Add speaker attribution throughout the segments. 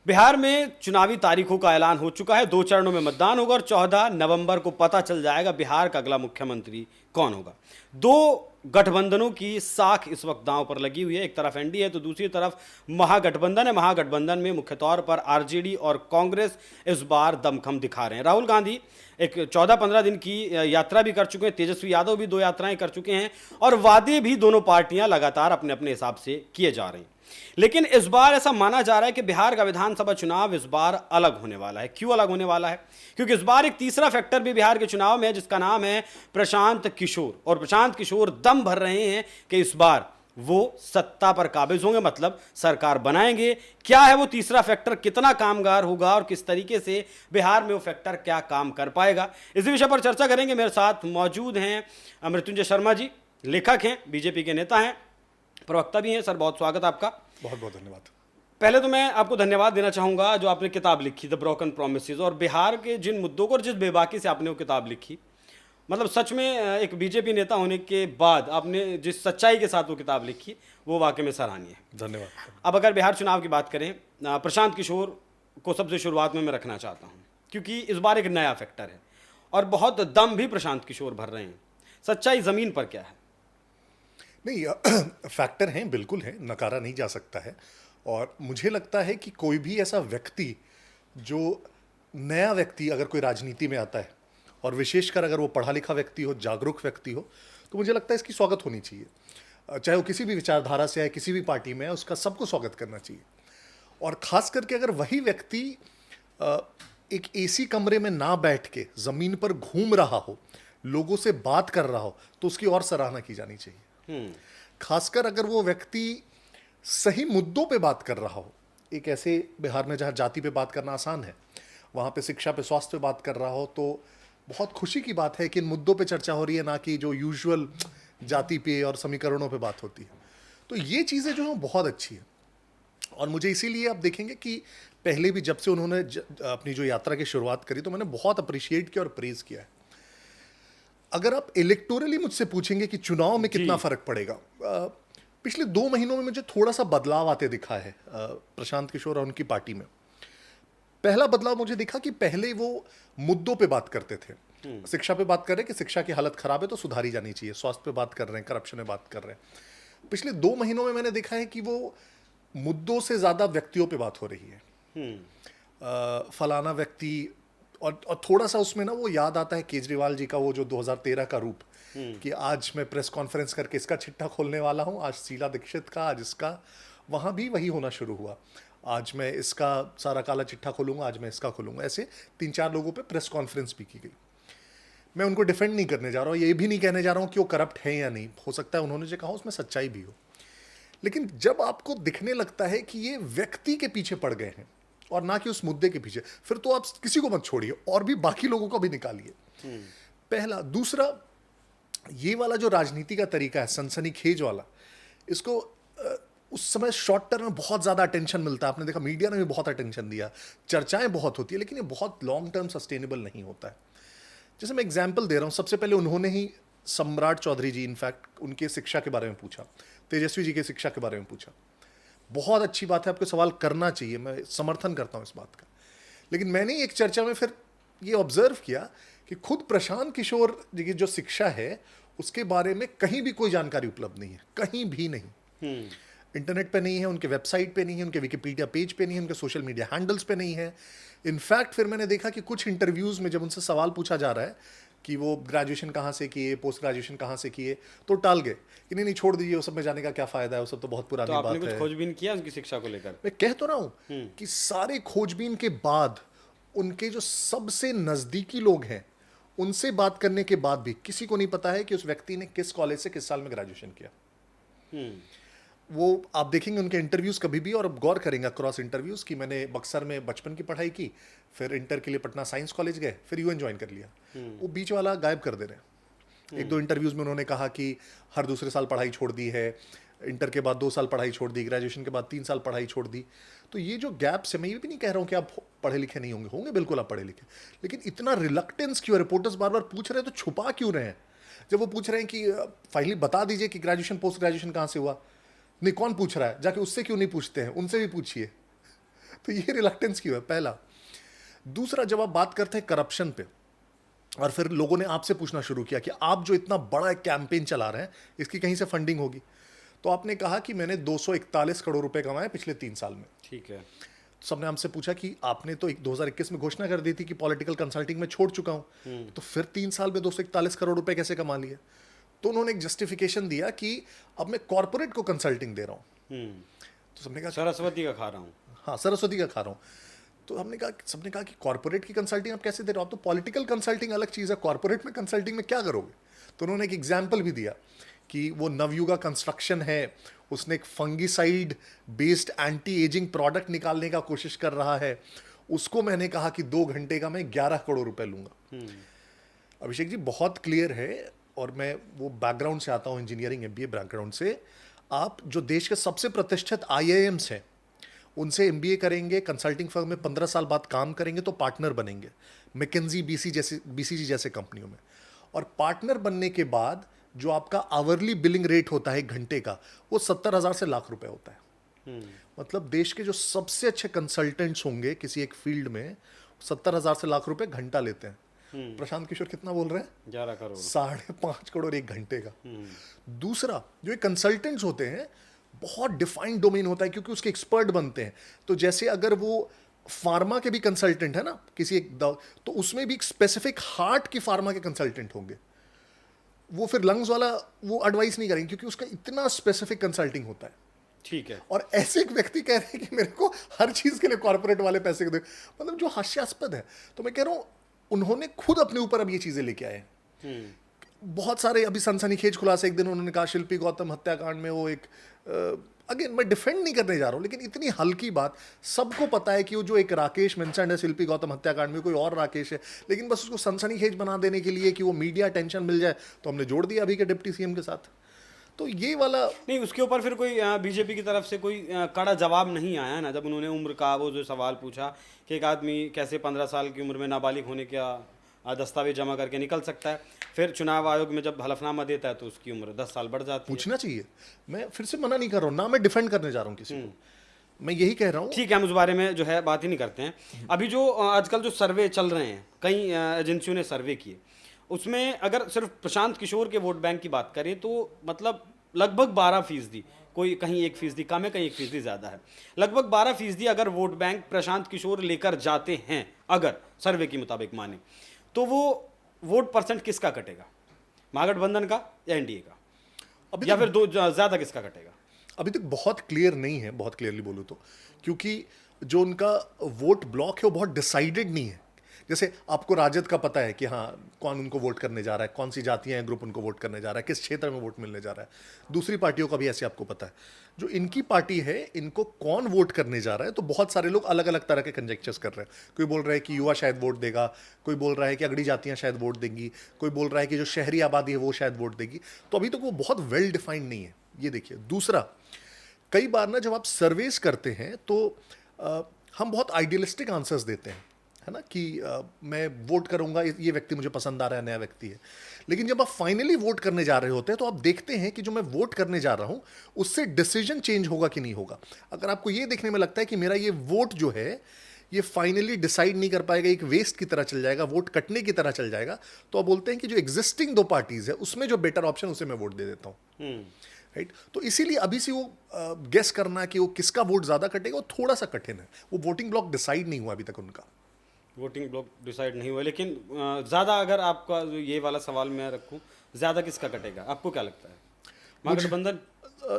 Speaker 1: बिहार में चुनावी तारीखों का ऐलान हो चुका है। 2 चरणों में मतदान होगा और 14 नवंबर को पता चल जाएगा बिहार का अगला मुख्यमंत्री कौन होगा। दो गठबंधनों की साख इस वक्त दांव पर लगी हुई है। एक तरफ एनडीए है तो दूसरी तरफ महागठबंधन है। महागठबंधन में मुख्य तौर पर आरजेडी और कांग्रेस इस बार दमखम दिखा रहे हैं। राहुल गांधी एक 14-15 दिन की यात्रा भी कर चुके हैं। तेजस्वी यादव भी 2 यात्राएं कर चुके हैं और वादे भी दोनों पार्टियां लगातार अपने अपने हिसाब से किए जा रही हैं। लेकिन इस बार ऐसा माना जा रहा है कि बिहार का विधानसभा चुनाव इस बार अलग होने वाला है। क्यों अलग होने वाला है? क्योंकि इस बार एक तीसरा फैक्टर भी बिहार के चुनाव में है जिसका नाम है प्रशांत किशोर। और प्रशांत किशोर दम भर रहे हैं कि इस बार वो सत्ता पर काबिज होंगे, मतलब सरकार बनाएंगे। क्या है वो तीसरा फैक्टर, कितना कामगार होगा और किस तरीके से बिहार में वो फैक्टर क्या काम कर पाएगा, इसी विषय पर चर्चा करेंगे। मेरे साथ मौजूद हैं मृत्युंजय शर्मा जी, लेखक हैं, बीजेपी के नेता हैं, प्रवक्ता भी हैं। सर बहुत स्वागत आपका।
Speaker 2: बहुत बहुत धन्यवाद।
Speaker 1: पहले तो मैं आपको धन्यवाद देना चाहूंगा जो आपने किताब लिखी द ब्रोकन प्रोमिसेस, और बिहार के जिन मुद्दों को और जिस बेबाकी से आपने वो किताब लिखी, मतलब सच में एक बीजेपी नेता होने के बाद आपने जिस सच्चाई के साथ वो किताब लिखी वो वाकई में सराहनीय है।
Speaker 2: धन्यवाद।
Speaker 1: अब अगर बिहार चुनाव की बात करें, प्रशांत किशोर को सबसे शुरुआत में मैं रखना चाहता हूँ क्योंकि इस बार एक नया फैक्टर है और बहुत दम भी प्रशांत किशोर भर रहे हैं। सच्चाई ज़मीन पर क्या है?
Speaker 2: नहीं, फैक्टर हैं, बिल्कुल हैं, नकारा नहीं जा सकता है। और मुझे लगता है कि कोई भी ऐसा व्यक्ति जो नया व्यक्ति अगर कोई राजनीति में आता है और विशेषकर अगर वो पढ़ा लिखा व्यक्ति हो, जागरूक व्यक्ति हो, तो मुझे लगता है इसकी स्वागत होनी चाहिए। चाहे वो किसी भी विचारधारा से है, किसी भी पार्टी में है, उसका सबको स्वागत करना चाहिए। और खास करके अगर वही व्यक्ति एक एसी कमरे में ना बैठ के ज़मीन पर घूम रहा हो, लोगों से बात कर रहा हो, तो उसकी और सराहना की जानी चाहिए। खासकर अगर वो व्यक्ति सही मुद्दों पे बात कर रहा हो। एक ऐसे बिहार में जहाँ जाति पे बात करना आसान है, वहाँ पे शिक्षा पे, स्वास्थ्य पे बात कर रहा हो, तो बहुत खुशी की बात है कि इन मुद्दों पे चर्चा हो रही है, ना कि जो यूजुअल जाति पे और समीकरणों पे बात होती है। तो ये चीज़ें जो हैं बहुत अच्छी है। और मुझे इसीलिए आप देखेंगे कि पहले भी जब से उन्होंने अपनी जो यात्रा की शुरुआत करी तो मैंने बहुत अप्रिशिएट किया और प्रेज़ किया है। अगर आप इलेक्टोरली मुझसे पूछेंगे कि चुनाव में कितना फर्क पड़ेगा, पिछले 2 महीनों में मुझे थोड़ा सा बदलाव आते दिखा है प्रशांत किशोर और उनकी पार्टी में। पहला बदलाव मुझे दिखा कि पहले वो मुद्दों पे बात करते थे। शिक्षा पे बात कर रहे हैं कि शिक्षा की हालत खराब है तो सुधारी जानी चाहिए, स्वास्थ्य पे बात कर रहे हैं, करप्शन में बात कर रहे हैं। पिछले 2 महीनों में मैंने देखा है कि वो मुद्दों से ज्यादा व्यक्तियों पे बात हो रही है। फलाना व्यक्ति, और थोड़ा सा उसमें ना वो याद आता है केजरीवाल जी का वो जो 2013 का रूप, कि आज मैं प्रेस कॉन्फ्रेंस करके इसका चिट्ठा खोलने वाला हूं, आज शीला दीक्षित का, आज इसका। वहां भी वही होना शुरू हुआ, आज मैं इसका सारा काला चिट्ठा खोलूंगा, आज मैं इसका खोलूंगा। ऐसे 3-4 लोगों पे प्रेस कॉन्फ्रेंस भी की गई। मैं उनको डिफेंड नहीं करने जा रहा हूँ, ये भी नहीं कहने जा रहा हूँ कि वो करप्ट है या नहीं, हो सकता है उन्होंने जो कहा उसमें सच्चाई भी हो। लेकिन जब आपको दिखने लगता है कि ये व्यक्ति के पीछे पड़ गए हैं और ना कि उस मुद्दे के पीछे, फिर तो आप किसी को मत छोड़िए और भी बाकी लोगों को भी निकालिए। पहला। दूसरा, ये वाला जो राजनीति का तरीका है सनसनीखेज वाला, इसको उस समय शॉर्ट टर्म में बहुत ज़्यादा अटेंशन मिलता है। आपने देखा मीडिया ने भी बहुत अटेंशन दिया, चर्चाएं बहुत होती है, लेकिन ये बहुत लॉन्ग टर्म सस्टेनेबल नहीं होता है। जैसे मैं एग्जाम्पल दे रहा हूँ, सबसे पहले उन्होंने ही सम्राट चौधरी जी, इनफैक्ट उनके शिक्षा के बारे में पूछा, तेजस्वी जी के शिक्षा के बारे में पूछा। बहुत अच्छी बात है, आपको सवाल करना चाहिए, मैं समर्थन करता हूँ इस बात का। लेकिन मैंने एक चर्चा में फिर ये ऑब्जर्व किया कि खुद प्रशांत किशोर जी की जो शिक्षा है उसके बारे में कहीं भी कोई जानकारी उपलब्ध नहीं है, कहीं भी नहीं। इंटरनेट पे नहीं है, उनके वेबसाइट पे नहीं है, उनके विकिपीडिया पेज पे नहीं है, उनके सोशल मीडिया हैंडल्स पे नहीं है। इनफैक्ट फिर मैंने देखा कि कुछ इंटरव्यूज़ में जब उनसे सवाल पूछा जा रहा है कि वो ग्रेजुएशन कहाँ से किए, पोस्ट ग्रेजुएशन कहाँ से किए, तो टाल गए कि नहीं छोड़ दीजिए, वो सब में जाने का क्या फ़ायदा है, वो सब तो बहुत पुरानी बात है।
Speaker 1: आपने कुछ खोजबीन किया उनकी शिक्षा को लेकर?
Speaker 2: मैं कह तो रहा हूँ कि सारे खोजबीन के बाद उनके जो सबसे नज़दीकी लोग हैं उनसे बात करने के बाद भी किसी को नहीं पता है कि उस व्यक्ति ने किस कॉलेज से किस साल में ग्रेजुएशन किया। वो आप देखेंगे उनके इंटरव्यूज़ कभी भी, और गौर करेंगे क्रॉस इंटरव्यूज़ कि मैंने बक्सर में बचपन की पढ़ाई की, फिर इंटर के लिए पटना साइंस कॉलेज गए, फिर यूएन ज्वाइन कर लिया। वो बीच वाला गायब कर दे रहे हैं। 1-2 इंटरव्यूज़ में उन्होंने कहा कि हर दूसरे साल पढ़ाई छोड़ दी है, इंटर के बाद 2 साल पढ़ाई छोड़ दी, ग्रेजुएशन के बाद 3 साल पढ़ाई छोड़ दी। तो ये जो गैप्स है, मैं ये भी नहीं कह रहा हूँ कि आप पढ़े लिखे नहीं होंगे, होंगे बिल्कुल आप पढ़े लिखे, लेकिन इतना रिलक्टेंस क्यों? रिपोर्टर्स बार बार पूछ रहे हैं तो छुपा क्यों रहे हैं? जब वो पूछ रहे हैं कि फाइनली बता दीजिए कि ग्रेजुएशन पोस्ट ग्रेजुएशन कहाँ से हुआ, नहीं कौन पूछ रहा है, जाके उससे क्यों नहीं पूछते हैं, उनसे भी पूछिए। तो ये रिलक्टेंस क्यों है, पहला। दूसरा, जब आप बात करते हैं करप्शन पे, और फिर लोगों ने आपसे पूछना शुरू किया कि आप जो इतना बड़ा एक कैंपेन चला रहे हैं, इसकी कहीं से फंडिंग होगी, तो आपने कहा कि मैंने 241 करोड़ रुपए कमाए पिछले 3 साल में।
Speaker 1: ठीक है।
Speaker 2: सबने हमसे पूछा कि आपने तो 2021 में घोषणा कर दी थी कि पॉलिटिकल कंसल्टिंग में छोड़ चुका हूं, तो फिर 3 साल में 241 करोड़ रुपए कैसे कमा लिए? तो उन्होंने एक जस्टिफिकेशन दिया कि अब मैं कॉर्पोरेट को कंसल्टिंग दे रहा हूं। तो सबने कहा
Speaker 1: सरस्वती का खा रहा हूँ।
Speaker 2: हाँ, सरस्वती का खा रहा हूँ। तो सबने कहा कि कॉर्पोरेट की कंसल्टिंग आप कैसे दे रहे हो? आप तो पॉलिटिकल कंसल्टिंग अलग चीज़ है, कॉर्पोरेट में कंसल्टिंग में क्या करोगे? तो उन्होंने एक एग्जाम्पल भी दिया कि वो नवयुगा कंस्ट्रक्शन है, उसने एक fungicide based anti ageing product निकालने का कोशिश कर रहा है, उसको मैंने कहा कि 2 घंटे का मैं 11 करोड़ रुपए लूंगा। अभिषेक जी, बहुत क्लियर है, और मैं वो बैकग्राउंड से आता हूँ, इंजीनियरिंग एमबीए बैकग्राउंड से। आप जो देश के सबसे प्रतिष्ठित आईआईएम्स हैं उनसे एमबीए करेंगे, कंसल्टिंग फर्म में 15 साल बाद काम करेंगे तो पार्टनर बनेंगे, मैकेंजी बीसीजी जैसे कंपनियों में। और पार्टनर बनने के बाद जो आपका आवरली बिलिंग रेट होता है 1 घंटे का, वो 70,000 से लाख रुपए होता है। मतलब देश के जो सबसे अच्छे कंसल्टेंट्स होंगे किसी एक फील्ड में, 70,000 से लाख रुपए घंटा लेते हैं। प्रशांत किशोर कितना बोल रहे हैं?
Speaker 1: 11 करोड़।
Speaker 2: 5.5 करोड़ 1 घंटे का। दूसरा, जो ये कंसल्टेंट्स होते हैं, बहुत डिफाइंड डोमेन होता है क्योंकि उसके एक्सपर्ट बनते हैं। तो जैसे अगर वो फार्मा के भी कंसल्टेंट है ना किसी एक तो उसमें भी एक स्पेसिफिक हार्ट की फार्मा के कंसल्टेंट होंगे, वो फिर लंग्स वाला वो एडवाइस नहीं करेंगे क्योंकि उसका इतना स्पेसिफिक कंसल्टिंग होता है।
Speaker 1: ठीक है।
Speaker 2: और ऐसे एक व्यक्ति कह रहे हैं कि मेरे को हर चीज के लिए कॉर्पोरेट वाले पैसे दे, मतलब जो हास्यास्पद है। तो मैं कह रहा हूं, उन्होंने खुद अपने ऊपर अब ये चीजें लेके आए हैं। बहुत सारे अभी सनसनीखेज खुलासे, एक दिन उन्होंने कहा शिल्पी गौतम हत्याकांड में वो एक, अगेन मैं डिफेंड नहीं करने जा रहा हूं, लेकिन इतनी हल्की बात, सबको पता है कि वो जो एक राकेश मेंशन है शिल्पी गौतम हत्याकांड में, कोई और राकेश है, लेकिन बस उसको सनसनीखेज बना देने के लिए कि वो मीडिया टेंशन मिल जाए, तो हमने जोड़ दिया अभी के डिप्टी सीएम के साथ। तो ये वाला
Speaker 1: नहीं, उसके ऊपर फिर कोई बीजेपी की तरफ से कोई कड़ा जवाब नहीं आया ना, जब उन्होंने उम्र का वो जो सवाल पूछा कि एक आदमी कैसे 15 साल की उम्र में नाबालिग होने का दस्तावेज जमा करके निकल सकता है, फिर चुनाव आयोग में जब हलफनामा देता है तो उसकी उम्र 10 साल बढ़ जाती है।
Speaker 2: पूछना चाहिए। मैं फिर से मना नहीं कर रहा हूँ ना, मैं डिफेंड करने जा रहा हूँ किसी को, मैं यही कह रहा हूँ।
Speaker 1: ठीक है, हम उस बारे में जो है बात ही नहीं करते हैं। अभी जो आजकल जो सर्वे चल रहे हैं, कई एजेंसियों ने सर्वे किए, उसमें अगर सिर्फ प्रशांत किशोर के वोट बैंक की बात करें तो मतलब लगभग 12%, कोई कहीं 1% कम है, कहीं 1% ज़्यादा है, लगभग 12% अगर वोट बैंक प्रशांत किशोर लेकर जाते हैं, अगर सर्वे के मुताबिक माने, तो वो वोट परसेंट किसका कटेगा? महागठबंधन का या एनडीए का?
Speaker 2: अभी
Speaker 1: या फिर दो ज़्यादा किसका कटेगा?
Speaker 2: अभी तक बहुत क्लियर नहीं है, बहुत क्लियरली बोलूँ तो, क्योंकि जो उनका वोट ब्लॉक है वो बहुत डिसाइडेड नहीं है। जैसे आपको राजद का पता है कि हाँ कौन उनको वोट करने जा रहा है, कौन सी जातियां हैं, ग्रुप उनको वोट करने जा रहा है, किस क्षेत्र में वोट मिलने जा रहा है। दूसरी पार्टियों का भी ऐसे आपको पता है। जो इनकी पार्टी है, इनको कौन वोट करने जा रहा है, तो बहुत सारे लोग अलग अलग तरह के कंजेक्चर्स कर रहे हैं। कोई बोल रहा है कि युवा शायद वोट देगा, कोई बोल रहा है कि अगड़ी जातियां शायद वोट देंगी, कोई बोल रहा है कि जो शहरी आबादी है वो शायद वोट देगी। तो अभी तक वो बहुत वेल डिफाइंड नहीं है, ये देखिए। दूसरा, कई बार ना जब आप सर्वेस करते हैं तो हम बहुत आइडियलिस्टिक आंसर्स देते हैं, है ना, कि मैं वोट करूंगा, ये व्यक्ति मुझे पसंद आ रहा है, नया व्यक्ति है। लेकिन जब आप फाइनली वोट करने जा रहे होते हैं तो आप देखते हैं कि जो मैं वोट करने जा रहा हूं उससे डिसीजन चेंज होगा कि नहीं होगा। अगर आपको ये देखने में लगता है कि मेरा ये वोट जो है ये फाइनली डिसाइड नहीं कर पाएगा, एक वेस्ट की तरह चल जाएगा, वोट कटने की तरह चल जाएगा, तो आप बोलते हैं कि जो एग्जिस्टिंग 2 पार्टीज है उसमें जो बेटर ऑप्शन उसे मैं वोट दे देता हूं। राइट। तो इसीलिए अभी से वो गेस करना कि वो किसका वोट ज्यादा कटेगा वो थोड़ा सा कठिन है। वो वोटिंग ब्लॉक डिसाइड नहीं हुआ अभी तक उनका।
Speaker 1: वोटिंग ब्लॉक डिसाइड नहीं हुआ, लेकिन ज़्यादा अगर आपका जो ये वाला सवाल मैं रखूं, ज़्यादा किसका कटेगा, आपको क्या लगता है? महागठबंधन?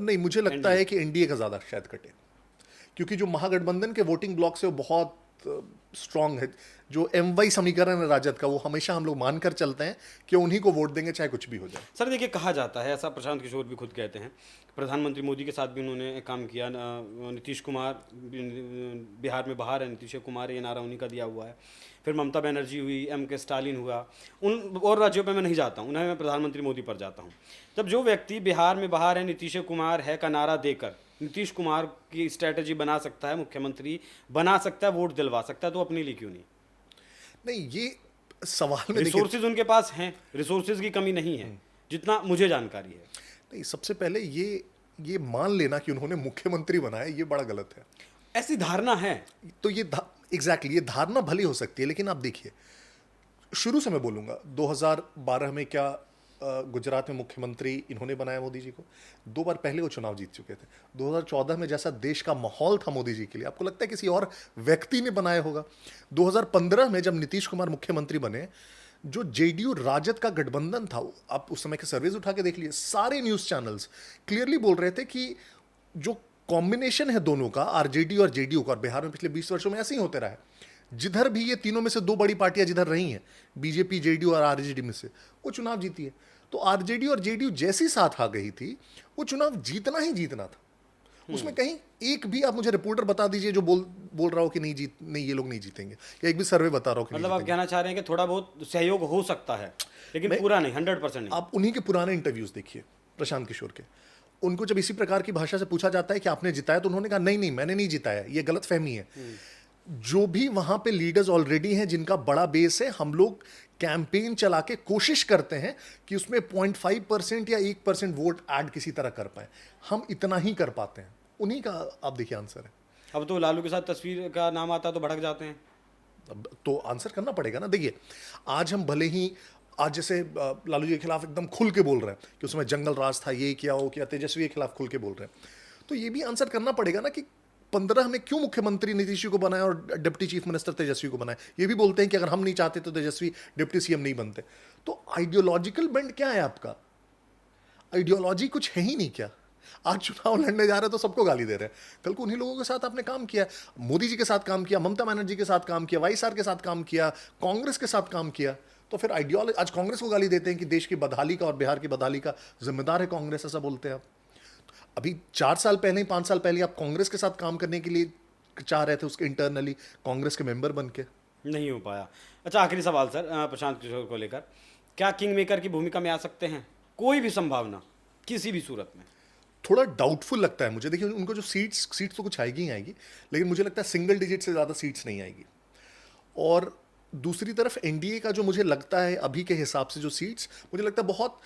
Speaker 2: नहीं, मुझे लगता है कि एनडीए का ज़्यादा शायद कटे, क्योंकि जो महागठबंधन के वोटिंग ब्लॉक से वो बहुत स्ट्रांग है। जो एमवाई समीकरण है राजद का, वो हमेशा हम लोग मानकर चलते हैं कि उन्हीं को वोट देंगे चाहे कुछ भी हो जाए।
Speaker 1: सर देखिए, कहा जाता है, ऐसा प्रशांत किशोर भी खुद कहते हैं, प्रधानमंत्री मोदी के साथ भी उन्होंने काम किया, नीतीश कुमार, बिहार में बाहर है नीतीश कुमार, ये नारा उन्हीं का दिया हुआ है, फिर ममता बनर्जी हुई, के स्टालिन हुआ, उन और राज्यों पे मैं नहीं जाता हूँ, उन्हें मैं प्रधानमंत्री मोदी पर जाता हूँ। जब जो व्यक्ति बिहार में बाहर है, नीतीश कुमार है का नारा देकर नीतीश कुमार की स्ट्रैटेजी बना सकता है, मुख्यमंत्री बना सकता है, वोट दिलवा सकता है, तो अपने लिए क्यों नहीं?
Speaker 2: नहीं, ये सवाल में
Speaker 1: रिसोर्सेज उनके पास हैं, रिसोर्सेज की कमी नहीं है जितना मुझे जानकारी है।
Speaker 2: नहीं, सबसे पहले ये मान लेना कि उन्होंने मुख्यमंत्री बनाया, ये बड़ा गलत है।
Speaker 1: ऐसी धारणा है।
Speaker 2: तो ये एग्जैक्टली ये धारणा भली हो सकती है, लेकिन आप देखिए, शुरू से मैं बोलूंगा 2012 में क्या गुजरात में मुख्यमंत्री इन्होंने बनाया मोदी जी को। 2 बार पहले वो चुनाव जीत चुके थे। 2014 में जैसा देश का माहौल था मोदी जी के लिए, आपको लगता है किसी और व्यक्ति ने बनाया होगा? 2015 में जब नीतीश कुमार मुख्यमंत्री बने, जो जेडीयू राजद का गठबंधन था, आप उस समय के सर्वेज उठा के देख लिए, सारे न्यूज चैनल्स क्लियरली बोल रहे थे कि जो कॉम्बिनेशन है दोनों का, आरजेडी और जेडीयू का, और बिहार में पिछले 20 वर्षों में ऐसे ही होते रहा है। जिधर भी ये तीनों में से 2 बड़ी पार्टियां जिधर रही हैं, बीजेपी, जेडीयू और आरजेडी में से, वो चुनाव जीती है। तो आरजेडी और जेडीयू जैसी साथ आ गई थी, वो चुनाव जीतना ही जीतना था। उसमें कहीं एक भी आप मुझे रिपोर्टर बता दीजिए जो बोल रहा हो कि नहीं ये लोग नहीं जीतेंगे, या एक भी सर्वे बता रहा हो कि
Speaker 1: मतलब
Speaker 2: नहीं
Speaker 1: आप कहना चाह रहे हैं कि थोड़ा बहुत सहयोग हो सकता है, लेकिन पूरा नहीं, 100% नहीं।
Speaker 2: आप उन्हीं के पुराने इंटरव्यूज देखिए, प्रशांत किशोर के। उनको जब इसी प्रकार की भाषा से पूछा जाता है कि आपने जिताया, तो उन्होंने कहा नहीं मैंने नहीं जिताया, ये गलत फहमी है। जो भी वहां पे लीडर्स ऑलरेडी हैं, जिनका बड़ा बेस है, हम लोग कैंपेन चला के कोशिश करते हैं कि उसमें 0.5% या 1% वोट ऐड किसी तरह कर पाए। हम इतना ही कर पाते हैं, उन्हीं का आप देखिए आंसर है।
Speaker 1: अब तो लालू के साथ तस्वीर का नाम आता है तो भड़क जाते हैं।
Speaker 2: अब तो आंसर करना पड़ेगा ना। देखिए, आज हम भले ही आज जैसे लालू जी के खिलाफ एकदम खुल के बोल रहे हैं कि उसमें जंगल राज था, ये किया वो किया, तेजस्वी के खिलाफ खुल के बोल रहे हैं, तो ये भी आंसर करना पड़ेगा ना कि 15 में क्यों मुख्यमंत्री नीतीश जी को बनाया और डिप्टी चीफ मिनिस्टर तेजस्वी को बनाया। ये भी बोलते हैं कि अगर हम नहीं चाहते तो तेजस्वी डिप्टी सीएम नहीं बनते। तो आइडियोलॉजिकल बेंड क्या है आपका? आइडियोलॉजी कुछ है ही नहीं क्या? आज चुनाव लड़ने जा रहे हैं तो सबको गाली दे रहे हैं। कल को उन्हीं लोगों के साथ आपने काम किया, मोदी जी के साथ काम किया, ममता बनर्जी के साथ काम किया, वाईएसआर के साथ काम किया, कांग्रेस के साथ काम किया, तो फिर आइडियोलॉजी आज कांग्रेस को गाली देते हैं कि देश की बदहाली का और बिहार की बदहाली का जिम्मेदार है कांग्रेस, ऐसा बोलते हैं आप। अभी 4 साल पहले ही 5 साल पहले आप कांग्रेस के साथ काम करने के लिए चाह रहे थे, उसके इंटरनली कांग्रेस के मेंबर बन के,
Speaker 1: नहीं हो पाया। अच्छा, आखिरी सवाल सर, प्रशांत किशोर को लेकर, क्या किंग मेकर की भूमिका में आ सकते हैं? कोई भी संभावना किसी भी सूरत में?
Speaker 2: थोड़ा डाउटफुल लगता है मुझे। देखिए, उनको जो सीट्स तो कुछ आएगी ही आएगी, लेकिन मुझे लगता है सिंगल डिजिट से ज़्यादा सीट्स नहीं आएगी। और दूसरी तरफ एनडीए का जो मुझे लगता है अभी के हिसाब से जो सीट्स, मुझे लगता है बहुत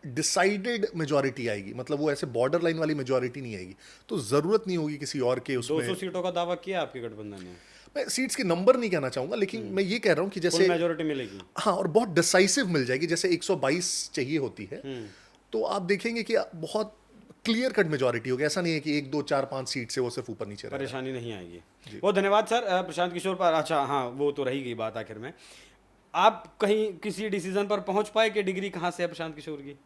Speaker 2: डिसाइडेड मेजॉरिटी आएगी, मतलब वो ऐसे बॉर्डर लाइन वाली मेजॉरिटी नहीं आएगी। तो ज़रूरत नहीं होगी किसी और के उसमें।
Speaker 1: 200 सीटों का दावा किया आपके गठबंधन ने?
Speaker 2: मैं सीट्स के नंबर नहीं कहना चाहूँगा, लेकिन मैं ये कह रहा हूँ कि जैसे
Speaker 1: मेजोरिटी मिलेगी।
Speaker 2: हाँ, और बहुत डिसाइसिव मिल जाएगी, जैसे 122 चाहिए होती है, तो आप देखेंगे कि बहुत क्लियर कट मेजॉरिटी होगी। ऐसा नहीं है कि 1 2 4 5 सीट से वो सिर्फ ऊपर नीचे रहेगा।
Speaker 1: परेशानी नहीं आएगी। बहुत धन्यवाद सर, प्रशांत किशोर पर। अच्छा हाँ, वो तो रही गई बात आखिर में, आप कहीं किसी डिसीजन पर पहुंच पाए कि डिग्री कहाँ से है प्रशांत किशोर की?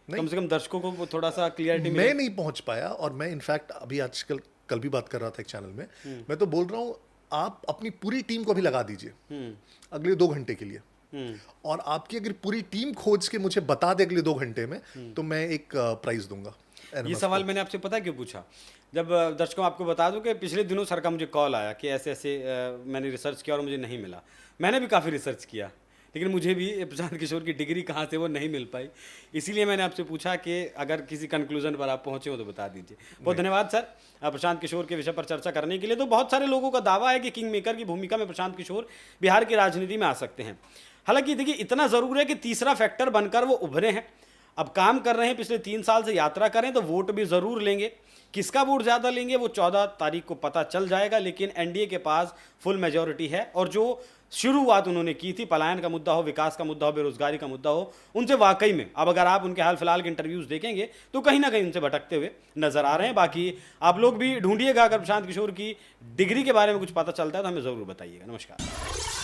Speaker 1: कम से कम दर्शकों को थोड़ा सा क्लियरिटी
Speaker 2: मैं नहीं पहुंच पाया, और मैं इनफैक्ट अभी आजकल कल भी बात कर रहा था एक चैनल में, मैं तो बोल रहा हूँ आप अपनी पूरी टीम को भी लगा दीजिए अगले 2 घंटे के लिए, और आपकी अगर पूरी टीम खोज के मुझे बता दे अगले 2 घंटे में, तो मैं एक प्राइज दूंगा।
Speaker 1: ये सवाल मैंने आपसे पता क्यों पूछा? जब दर्शकों आपको बता दूं कि पिछले दिनों सर का मुझे कॉल आया कि ऐसे ऐसे मैंने रिसर्च किया और मुझे नहीं मिला। मैंने भी काफ़ी रिसर्च किया, लेकिन मुझे भी प्रशांत किशोर की डिग्री कहाँ से वो नहीं मिल पाई। इसीलिए मैंने आपसे पूछा कि अगर किसी कंक्लूजन पर आप पहुँचे हो तो बता दीजिए। बहुत धन्यवाद सर, प्रशांत किशोर के विषय पर चर्चा करने के लिए। तो बहुत सारे लोगों का दावा है कि किंग मेकर की भूमिका में प्रशांत किशोर बिहार की राजनीति में आ सकते हैं। हालांकि देखिए, इतना ज़रूर है कि तीसरा फैक्टर बनकर वो उभरे हैं, अब काम कर रहे हैं, पिछले 3 साल से यात्रा करें, तो वोट भी ज़रूर लेंगे। किसका वोट ज़्यादा लेंगे वो 14 तारीख को पता चल जाएगा, लेकिन एनडीए के पास फुल मेजॉरिटी है। और जो शुरुआत उन्होंने की थी, पलायन का मुद्दा हो, विकास का मुद्दा हो, बेरोजगारी का मुद्दा हो, उनसे वाकई में अब अगर आप उनके हाल फिलहाल के इंटरव्यूज़ देखेंगे तो कहीं ना कहीं उनसे भटकते हुए नजर आ रहे हैं। बाकी आप लोग भी ढूंढिएगा, अगर प्रशांत किशोर की डिग्री के बारे में कुछ पता चलता है तो हमें ज़रूर बताइएगा। नमस्कार।